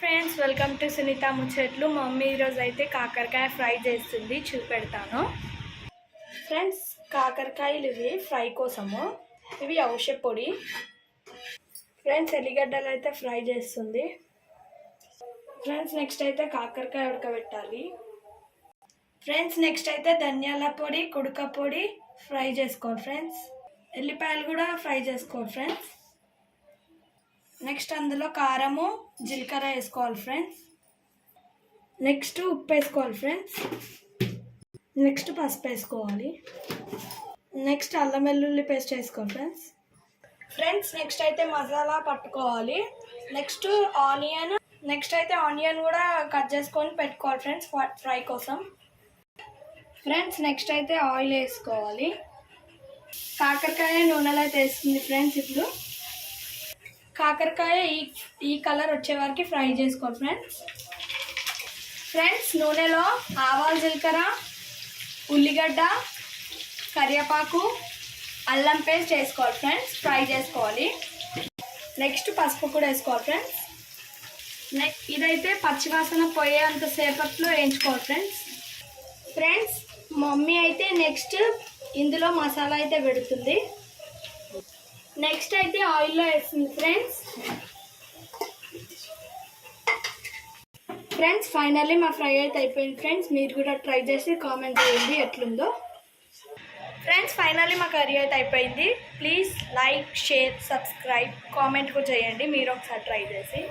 Friends, welcome to Sunitha ముచ్చట్లు. Mummy ఈరోజు అయితే కాకరకాయ ఫ్రై చేస్తుంది, చూపెడతాను. ఫ్రెండ్స్, కాకరకాయలు ఇవి ఫ్రై కోసము. ఇవి ఔషధ పొడి. ఫ్రెండ్స్, ఎల్లిగడ్డలు అయితే ఫ్రై చేస్తుంది. ఫ్రెండ్స్, నెక్స్ట్ అయితే కాకరకాయ ఉడకబెట్టాలి. ఫ్రెండ్స్, నెక్స్ట్ అయితే ధనియాల పొడి, కుడక పొడి ఫ్రై చేసుకోవాలి. ఫ్రెండ్స్, ఎల్లిపాయలు కూడా ఫ్రై చేసుకోవాలి. ఫ్రెండ్స్, నెక్స్ట్ అందులో కారము జీలకర్ర వేసుకోవాలి. ఫ్రెండ్స్, నెక్స్ట్ ఉప్పు వేసుకోవాలి. ఫ్రెండ్స్, నెక్స్ట్ పసుపు వేసుకోవాలి. నెక్స్ట్ అల్లం వెల్లుల్లి పేస్ట్ వేసుకోవాలి. ఫ్రెండ్స్, నెక్స్ట్ అయితే మసాలా పట్టుకోవాలి. నెక్స్ట్ ఆనియన్ కూడా కట్ చేసుకొని పెట్టుకోవాలి. ఫ్రెండ్స్, ఫ్రై కోసం. ఫ్రెండ్స్, నెక్స్ట్ అయితే ఆయిల్ వేసుకోవాలి. కాకరకాయ నూనెలో అయితే వేస్తుంది. ఫ్రెండ్స్, ఇప్పుడు కాకరకాయ ఈ కలర్ వచ్చే వరకు ఫ్రై చేసుకోవాలి. ఫ్రెండ్స్, నూనెలో ఆవాలు, జీలకర్ర, ఉల్లిగడ్డ, కరివేపాకు, అల్లం పేస్ట్ వేసుకోవాలి. ఫ్రెండ్స్, ఫ్రై చేసుకోవాలి. నెక్స్ట్ పసుపు కూడా వేసుకోవాలి. ఫ్రెండ్స్, ఇదైతే పచ్చివాసన పోయేంత సేపట్లో వేయించుకోవాలి. ఫ్రెండ్స్, మమ్మీ అయితే నెక్స్ట్ ఇందులో మసాలా అయితే పెడుతుంది. నెక్స్ట్ అయితే ఆయిల్లో వేస్తుంది. ఫ్రెండ్స్, ఫైనల్లీ మా ఫ్రై అయితే అయిపోయింది. ఫ్రెండ్స్, మీరు కూడా ట్రై చేసి కామెంట్ చేయండి ఎట్లుందో. ఫ్రెండ్స్, ఫైనల్లీ మా కర్రీ అయితే అయిపోయింది. Please like, share, subscribe, comment కూడా చేయండి మీరు ఒకసారి ట్రై చేసి.